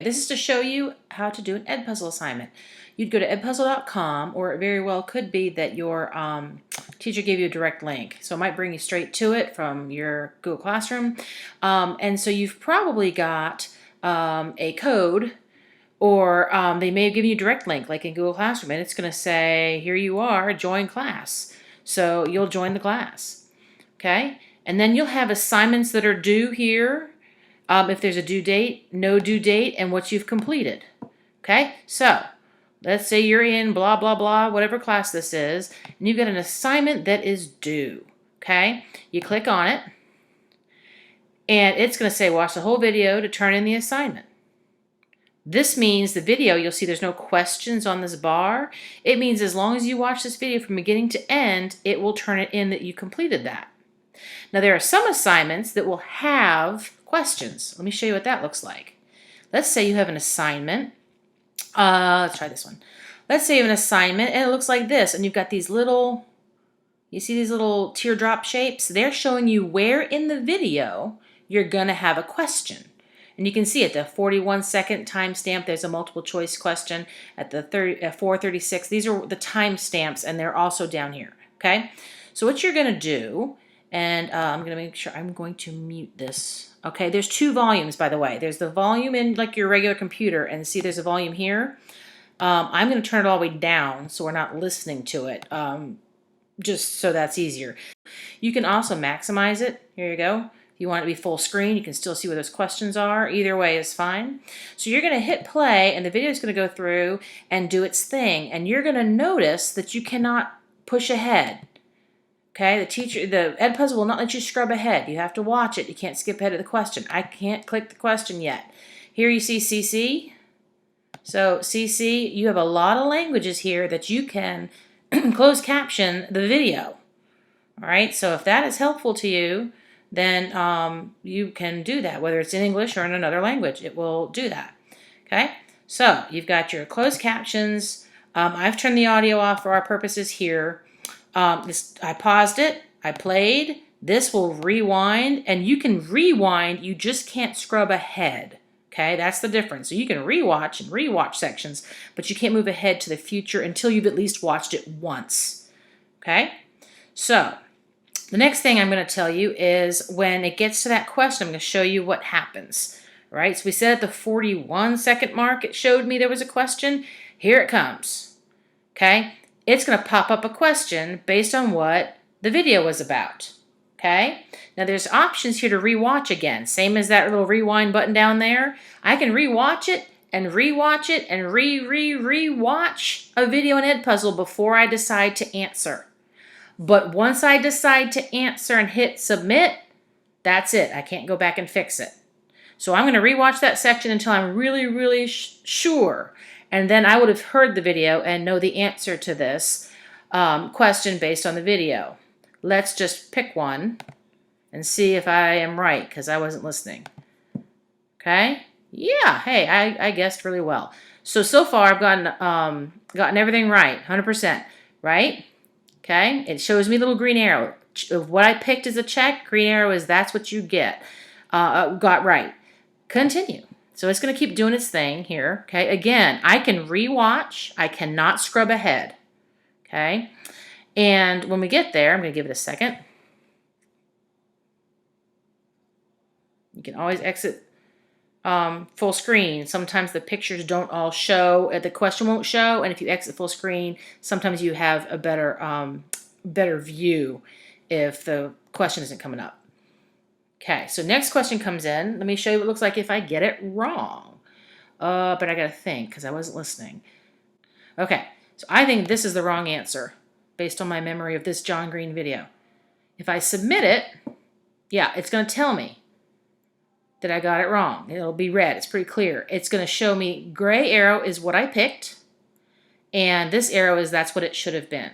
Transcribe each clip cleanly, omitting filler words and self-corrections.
This is to show you how to do an EdPuzzle assignment. You'd go to edpuzzle.com, or it very well could be that your teacher gave you a direct link. So it might bring you straight to it from your Google Classroom. And so you've probably got a code, or they may have given you a direct link like in Google Classroom, and it's going to say, here you are, join class. So you'll join the class. Okay? And then you'll have assignments that are due here. If there's a due date, no due date, and what you've completed. Okay, so let's say you're in blah, blah, blah, whatever class this is, and you've got an assignment that is due. Okay, you click on it, and it's going to say watch the whole video to turn in the assignment. This means the video, you'll see there's no questions on this bar. It means as long as you watch this video from beginning to end, it will turn it in that you completed that. Now there are some assignments that will have questions. Let me show you what that looks like. Let's say you have an assignment. Let's try this one. Let's say you have an assignment and it looks like this, and you've got these little, you see these little teardrop shapes? They're showing you where in the video you're going to have a question. And you can see at the 41-second timestamp, there's a multiple choice question. At the 4:36, these are the timestamps, and they're also down here. Okay? So what you're going to do, and I'm going to make sure I'm going to mute this. Okay, there's two volumes, by the way. There's the volume in like your regular computer, and see there's a volume here. I'm going to turn it all the way down so we're not listening to it, just so that's easier. You can also maximize it. Here you go. If you want it to be full screen, you can still see where those questions are. Either way is fine. So you're going to hit play, and the video is going to go through and do its thing, and you're going to notice that you cannot push ahead. Okay, the EdPuzzle will not let you scrub ahead. You have to watch it. You can't skip ahead of the question. I can't click the question yet. Here you see CC. So CC, you have a lot of languages here that you can close caption the video. All right, so if that is helpful to you, then you can do that, whether it's in English or in another language. It will do that. Okay, so you've got your closed captions. I've turned the audio off for our purposes here. I paused it, I played, this will rewind, and you can rewind, you just can't scrub ahead. Okay, that's the difference. So you can rewatch and rewatch sections, but you can't move ahead to the future until you've at least watched it once. Okay, so the next thing I'm going to tell you is when it gets to that question, I'm going to show you what happens. All right, so we said at the 41-second mark, it showed me there was a question. Here it comes. Okay. It's going to pop up a question based on what the video was about. Okay? Now there's options here to rewatch again. Same as that little rewind button down there. I can rewatch it and rewatch it and rewatch a video in EdPuzzle before I decide to answer. But once I decide to answer and hit submit, that's it. I can't go back and fix it. So I'm going to rewatch that section until I'm really sure. And then I would have heard the video and know the answer to this question based on the video. Let's just pick one and see if I am right, because I wasn't listening. Okay? Yeah, hey, I guessed really well. So far I've gotten everything right, 100%, right? Okay? It shows me a little green arrow. What I picked as a check, green arrow is that's what you get. Got right. Continue. So it's going to keep doing its thing here. Okay, again, I can rewatch. I cannot scrub ahead. Okay, and when we get there, I'm going to give it a second. You can always exit full screen. Sometimes the pictures don't all show. The question won't show, and if you exit full screen, sometimes you have a better view if the question isn't coming up. Okay, so next question comes in. Let me show you what it looks like if I get it wrong. But I got to think because I wasn't listening. Okay, so I think this is the wrong answer based on my memory of this John Green video. If I submit it, yeah, it's going to tell me that I got it wrong. It'll be red. It's pretty clear. It's going to show me gray arrow is what I picked, and this arrow is that's what it should have been.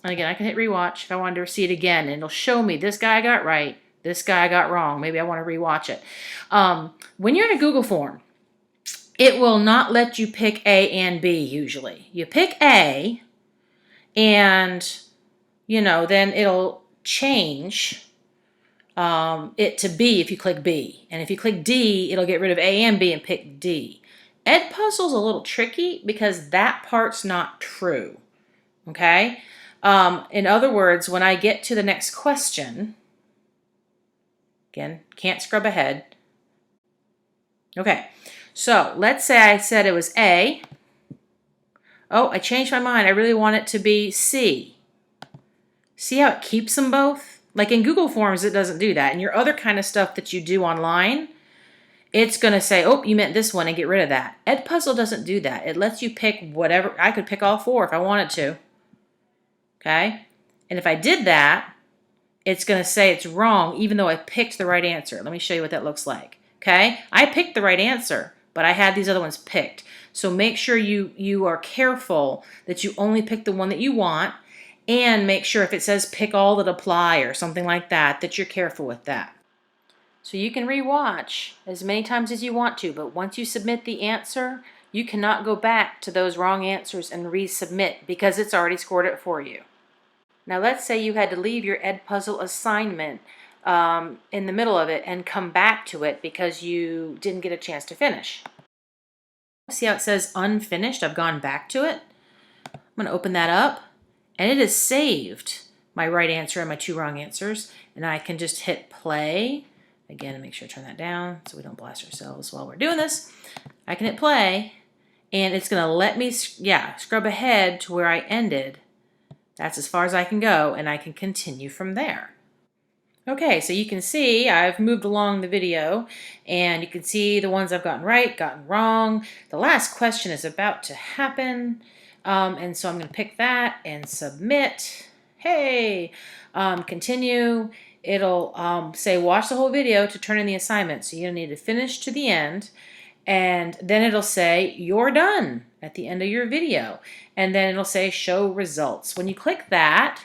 And again, I can hit rewatch if I wanted to see it again, and it'll show me this guy got right. This guy got wrong. Maybe I want to rewatch it. When you're in a Google form, it will not let you pick A and B usually. You pick A, and, then it'll change it to B if you click B. And if you click D, it'll get rid of A and B and pick D. EdPuzzle's a little tricky because that part's not true, okay? In other words, when I get to the next question, again, can't scrub ahead. Okay, so let's say I said it was A. Oh, I changed my mind. I really want it to be C. See how it keeps them both? Like in Google Forms, it doesn't do that. And your other kind of stuff that you do online, it's going to say, oh, you meant this one and get rid of that. EdPuzzle doesn't do that. It lets you pick whatever. I could pick all four if I wanted to. Okay? And if I did that, it's going to say it's wrong even though I picked the right answer. Let me show you what that looks like. Okay? I picked the right answer, but I had these other ones picked. So make sure you are careful that you only pick the one that you want, and make sure if it says pick all that apply or something like that, that you're careful with that. So you can rewatch as many times as you want to, but once you submit the answer, you cannot go back to those wrong answers and resubmit because it's already scored it for you. Now let's say you had to leave your EdPuzzle assignment in the middle of it and come back to it because you didn't get a chance to finish. See how it says unfinished? I've gone back to it. I'm going to open that up, and it has saved my right answer and my two wrong answers, and I can just hit play. Again, make sure to turn that down so we don't blast ourselves while we're doing this. I can hit play, and it's going to let me, scrub ahead to where I ended. That's as far as I can go, and I can continue from there. Okay, so you can see I've moved along the video, and you can see the ones I've gotten right, gotten wrong. The last question is about to happen, and so I'm going to pick that and submit. Hey, continue. It'll say watch the whole video to turn in the assignment, so you're going to need to finish to the end, and then it'll say you're done at the end of your video, and then it'll say show results. When you click that,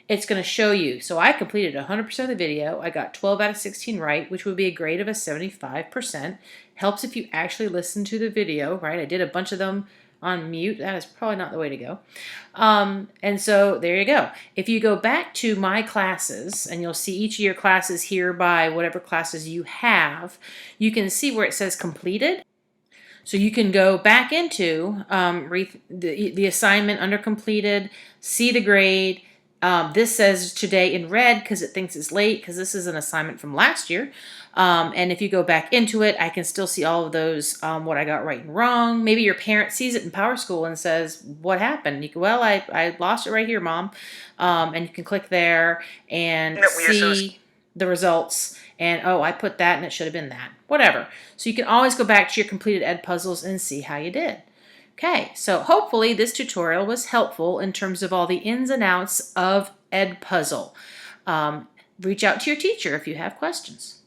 it's going to show you. So I completed 100% of the video. I got 12 out of 16 right, which would be a grade of a 75%. Helps if you actually listen to the video, right? I did a bunch of them on mute. That is probably not the way to go. And so there you go. If you go back to my classes, and you'll see each of your classes here by whatever classes you have, you can see where it says completed. So you can go back into the assignment under completed, see the grade. This says today in red because it thinks it's late because this is an assignment from last year. And if you go back into it, I can still see all of those, what I got right and wrong. Maybe your parent sees it in PowerSchool and says, what happened? You go, well, I lost it right here, Mom. And you can click there and see the results. And, oh, I put that and it should have been that. Whatever. So you can always go back to your completed EdPuzzles and see how you did. Okay, so hopefully this tutorial was helpful in terms of all the ins and outs of EdPuzzle. Reach out to your teacher if you have questions.